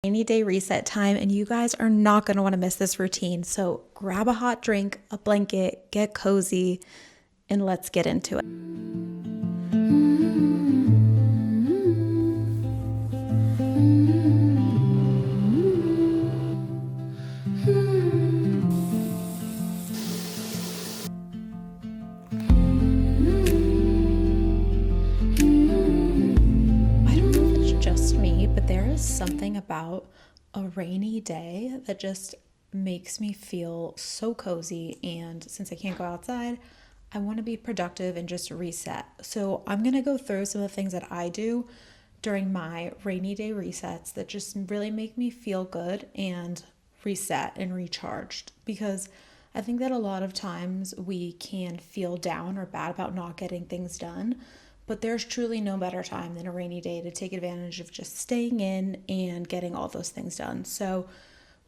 Rainy day reset time, and you guys are not going to want to miss this routine. So grab a hot drink, a blanket, get cozy, and let's get into it. I don't know if it's just me, but there is something about a rainy day that just makes me feel so cozy. And since I can't go outside, I want to be productive and just reset. So I'm going to go through some of the things that I do during my rainy day resets that just really make me feel good and reset and recharged, because I think that a lot of times we can feel down or bad about not getting things done, but there's truly no better time than a rainy day to take advantage of just staying in and getting all those things done. So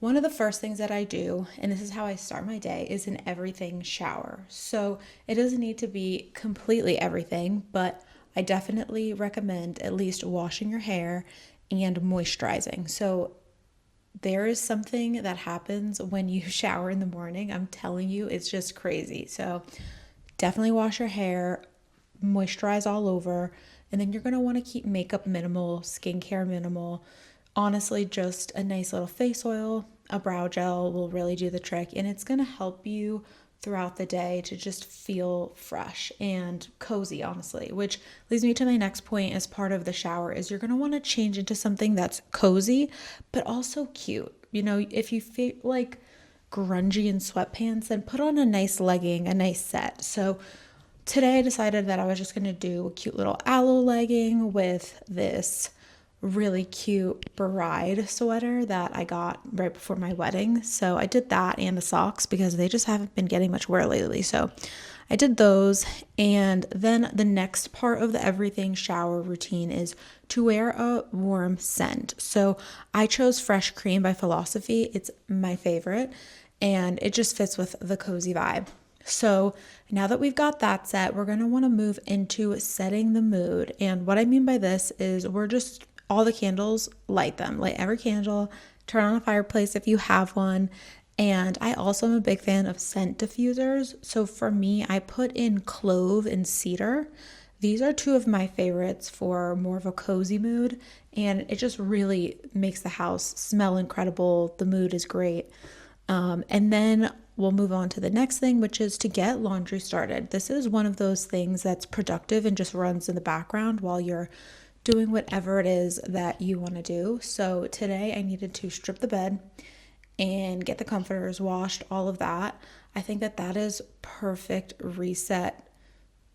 one of the first things that I do, and this is how I start my day, is an everything shower. So it doesn't need to be completely everything, but I definitely recommend at least washing your hair and moisturizing. So there is something that happens when you shower in the morning. I'm telling you, it's just crazy. So definitely wash your hair, moisturize all over, and then you're going to want to keep makeup minimal, skincare minimal. Honestly, just a nice little face oil, a brow gel will really do the trick, and it's going to help you throughout the day to just feel fresh and cozy, honestly, which leads me to my next point as part of the shower is you're going to want to change into something that's cozy but also cute. You know, if you feel like grungy in sweatpants, then put on a nice legging, a nice set. So today I decided that I was just going to do a cute little aloe legging with this really cute bride sweater that I got right before my wedding. So I did that and the socks because they just haven't been getting much wear lately. So I did those. And then the next part of the everything shower routine is to wear a warm scent. So I chose Fresh Cream by Philosophy. It's my favorite and it just fits with the cozy vibe. So now that we've got that set, we're going to want to move into setting the mood. And what I mean by this is all the candles, light them. Light every candle, turn on a fireplace if you have one. And I also am a big fan of scent diffusers. So for me, I put in clove and cedar. These are two of my favorites for more of a cozy mood. And it just really makes the house smell incredible. The mood is great. And then we'll move on to the next thing, which is to get laundry started. This is one of those things that's productive and just runs in the background while you're doing whatever it is that you want to do. So today I needed to strip the bed and get the comforters washed, all of that. I think that that is perfect reset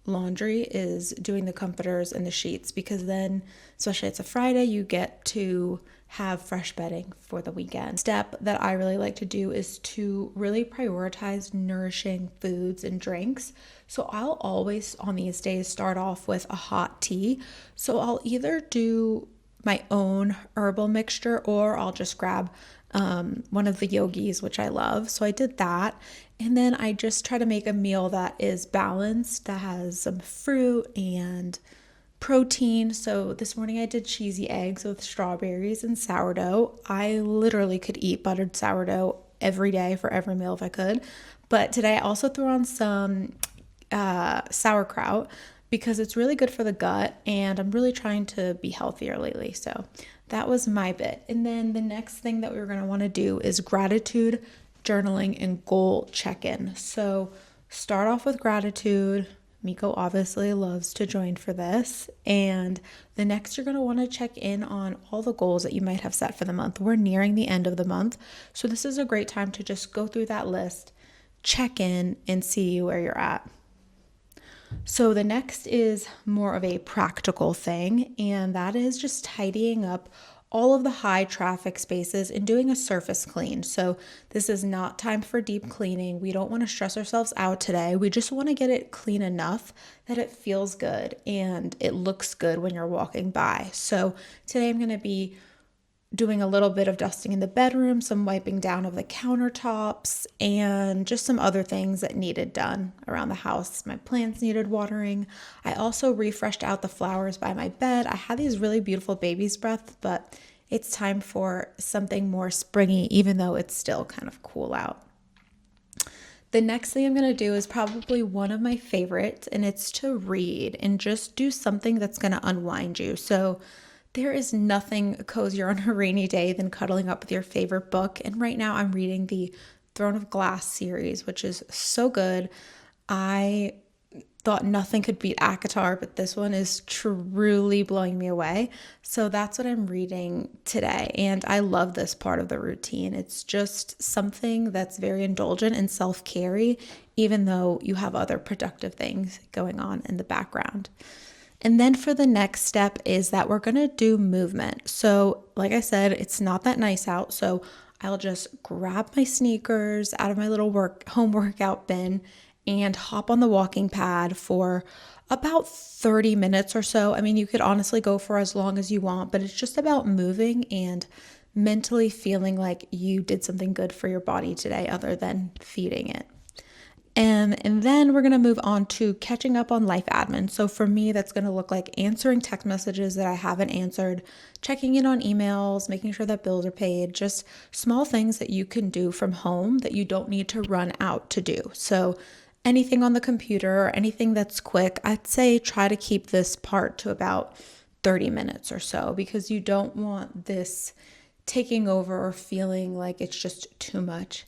laundry, is doing the comforters and the sheets, because then, especially it's a Friday, you get to have fresh bedding for the weekend. Step that I really like to do is to really prioritize nourishing foods and drinks. So I'll always on these days start off with a hot tea. So I'll either do my own herbal mixture or I'll just grab one of the yogis, which I love. So I did that. And then I just try to make a meal that is balanced, that has some fruit and protein. So this morning I did cheesy eggs with strawberries and sourdough. I literally could eat buttered sourdough every day for every meal if I could. But today I also threw on some sauerkraut because it's really good for the gut, and I'm really trying to be healthier lately. So that was my bit. And then the next thing that we were going to want to do is gratitude, journaling, and goal check-in. So start off with gratitude. Miko obviously loves to join for this. And the next, you're going to want to check in on all the goals that you might have set for the month. We're nearing the end of the month, so this is a great time to just go through that list, check in, and see where you're at. So the next is more of a practical thing, and that is just tidying up all of the high traffic spaces and doing a surface clean. So this is not time for deep cleaning. We don't want to stress ourselves out today. We just want to get it clean enough that it feels good and it looks good when you're walking by. So today I'm going to be doing a little bit of dusting in the bedroom, some wiping down of the countertops, and just some other things that needed done around the house. My plants needed watering. I also refreshed out the flowers by my bed. I had these really beautiful baby's breath, but it's time for something more springy, even though it's still kind of cool out. The next thing I'm going to do is probably one of my favorites, and it's to read and just do something that's going to unwind you. So there is nothing cozier on a rainy day than cuddling up with your favorite book. And right now I'm reading the Throne of Glass series, which is so good. I thought nothing could beat ACOTAR, but this one is truly blowing me away. So that's what I'm reading today. And I love this part of the routine. It's just something that's very indulgent and self-care, even though you have other productive things going on in the background. And then for the next step is that we're going to do movement. So like I said, it's not that nice out. So I'll just grab my sneakers out of my little home workout bin and hop on the walking pad for about 30 minutes or so. I mean, you could honestly go for as long as you want, but it's just about moving and mentally feeling like you did something good for your body today other than feeding it. And then we're going to move on to catching up on life admin. So for me, that's going to look like answering text messages that I haven't answered, checking in on emails, making sure that bills are paid, just small things that you can do from home that you don't need to run out to do. So anything on the computer or anything that's quick, I'd say try to keep this part to about 30 minutes or so, because you don't want this taking over or feeling like it's just too much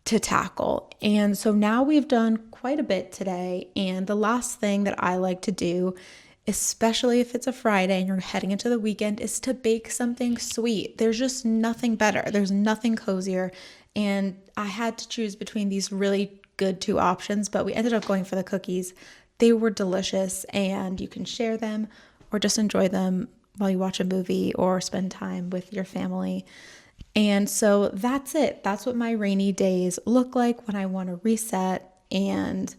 to tackle. And so now we've done quite a bit today. And the last thing that I like to do, especially if it's a Friday and you're heading into the weekend, is to bake something sweet. There's just nothing better. There's nothing cozier. And I had to choose between these really good two options, but we ended up going for the cookies. They were delicious, and you can share them or just enjoy them while you watch a movie or spend time with your family. And so that's it. That's what my rainy days look like when I want to reset and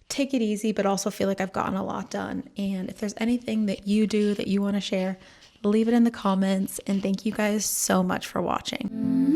take it easy, but also feel like I've gotten a lot done. And if there's anything that you do that you want to share, leave it in the comments. And thank you guys so much for watching.